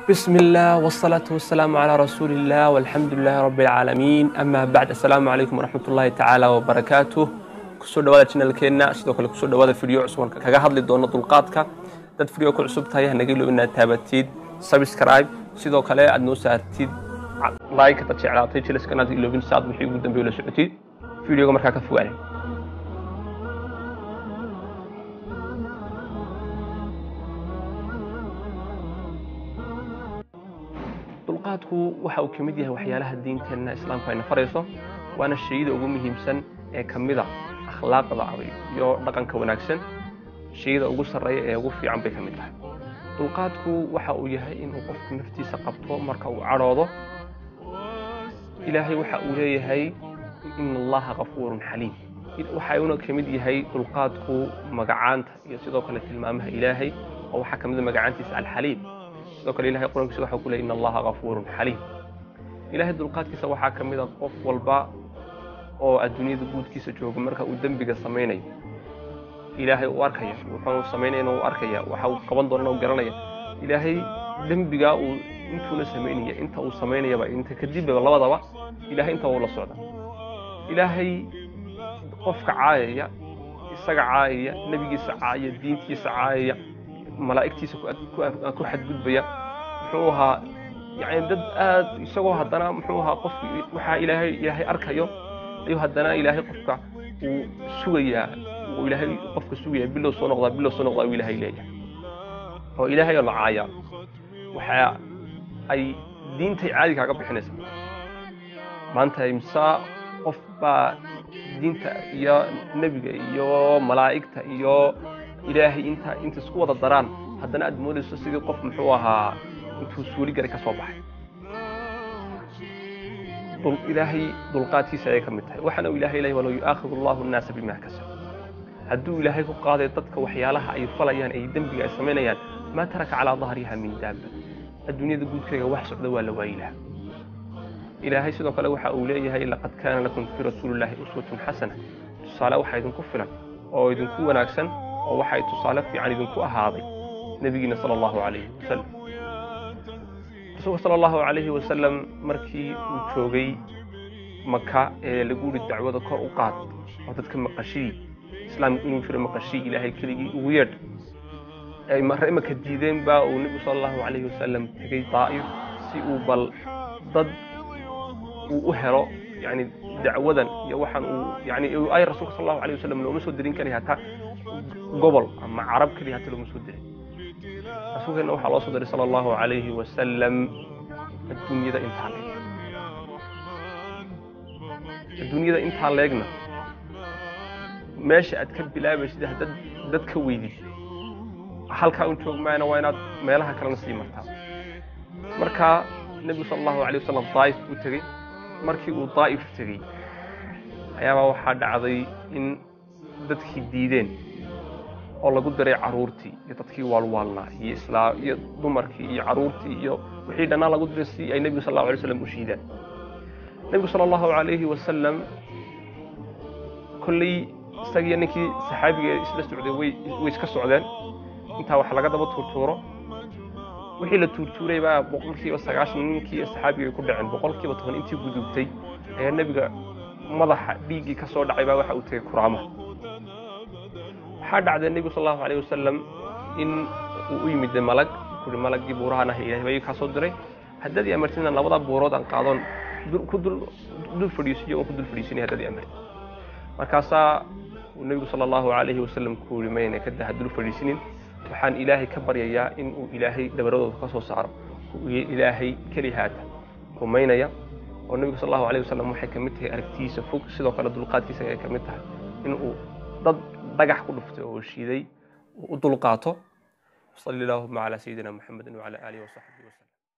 بسم الله والصلاة والسلام على رسول الله والحمد لله رب العالمين. أما بعد، السلام عليكم ورحمة الله تعالى وبركاته. kusoo dhawaada channelkeena sidoo kale kusoo dhawaada video cusub kaga hadli doona dulqaadka dad video ku cusub tahay hanaga ilo inaad taabatid subscribe sidoo kale aad noo saartid like ta jeclaatay channelka inaad ilowin saad wixii ugu dambeeyay la socotid videoga markaa ka fogaanay. dulqaadku waxa uu kamid yahay waxyaalaha diinteena islaamka ay farayso waana shayda ugu muhiimsan ee kamida akhlaaqda iyo dhaqanka wanaagsan shayda ugu sareeya ee ugu fiican bay kamid tahay. dulqaadku waxa uu yahay in uu qofku naftiisa qabto marka uu cadhoodo. ilaahay waxa uu leeyahay inna allaha ghafuurun xaliim. waxa uu kamid yahay dulqaadku magacaanta iyo sidoo kale tilmaamaha ilaahay oo waxa kamid magacaantiisa al-xaliim. sidoo kale ilaahay quraankiisa waxa uu leeyahay inna allaha ghafuurun xaliim. ilaahay dulqaadkiisa waxa kamid qof walba oo adduunyada guudkiisa jooga marka uu dambiga sameeyay ilaahay uu arkaya wuxuu sameeyay uu arkaya waxa uu qaban doono uu garanaya ilaahay dambiga uu intuu la sameeyay inta uu sameeyay inta kadib labadaba ilaahay inta uu la socda. ilaahay qofka caayaya isaga caayaya nabigiisa caayaya diintiisa caayaya malaa'iktiisa ku xadgudbaya wuxuu ahaa يعني dad aad isagoo hadana muxuu ahaa qof waxa ilaahay arkayo ayuu hadana ilaahay qofka uu sugayaa oo ilaahay qofka sugaya bilow soo noqda ilaahay leeyahay oo ilaahay la caaya waxa ay diintay caadi kaga bixinaysa maanta imsa qof ba diinta iyo nabiga iyo malaa'ikta iyo ilaahay inta isku wada daraan hadana aad moodayso sidii qof muxuu ahaa intuu suuli garay ka soo baxay. ilaahay dulqaadkiisa ay kamid tahay waxana ilaahay leeyahay wala yu'akhidhu Allahu an-naasa bima kasabu. hadduu ilaahay ku qaaday dadka waxyaalaha ay falayaan ay dambiga ay sameeyaan ma taraka ala dhahriha min daaba. adduunyada guudkeega wax socda waa la waayilaa. ilaahay sidoo kale waxa uu leeyahay laqad kaana lakum fi rasuulillahi uswatun hasanah. tusaale waxa idinku filan oo idinku wanaagsan oo waxa ay tusaale fiican idinku ahaaday nabigeena sallallahu alayhi wasallam. rasuulka sallallahu alayhi wasallam markii uu joogay Makka ee lagu yiri dacwada kor u qaad oo dadka maqashii islaamku inuu jiro maqashii ilaahay keligii ugu yeedh ay marrayma ka diideen baa uu nabi sallallahu alayhi wasallam tagay Taa'if si uu bal dad uu helo yani dacwadan iyo waxan uu yani ay rasuulka sallallahu alayhi wasallam loo soo dirin kari hata gobol ama carab kaliya hata loo soo dirin. rasuulkeena waxa loo soo diray sallallahu alayhi wasallam adduunyada inta leegna meesha aad ka bilaabaysid dad ka weydid halka uu joogmayna waa inaad meelaha kale sii martaa. marka nabi sallallahu alayhi wasallam Taa'if uu tagay markii uu Taa'if tagay ayaa waxa dhacday in dadkii diideen oo lagu daray caruurtii iyo dadkii waalwaalnaa iyo islaam iyo dumarkii iyo caruurtii iyo wixii dhanaa lagu diray si ay nabi sallallahu alayhi wasallam u shiidaan. nabi sallallahu alayhi wasallam kulli isaga ninkii saxaabiga isla socday way iska socdeen inta wax laga daba tuurtuuro wixii la tuurtuuray baa boqolkiiba 90 ninkii saxaabiga ku dhaceen boqolkiiba 10 intii gudubtay ayaa nabiga madaxa dhiigii ka soo dhacay baa waxa uu tagay kuraama. waxaa dhacday nabi sallallahu alayhi wasallam in uu yimid malag kuri malagii buuraha ilaahay ka soo diray haddii amartina labada buurood aan qaadon ku dul fadhiisiyo oo ku dul fadhiisinay haddii amartin. markaasa nabi sallallahu alayhi wasallam ku rimeeyay ka daa dul fadhiisinin waxaan ilaahay ka baryayaa in uu ilaahay dabaradooda ka soo saaro ilaahay kaliyaata rumaynaya oo nabi sallallahu alayhi wasallam waxay kamid tahay aragtiisa fog sidoo kale dulqaadkiisa ay kamid tahay in uu dad dhagax ku dhuftay oo shiiday u dulqaato. sallallahu ala sayyidina muhammadin wa ala alihi wa sahbihi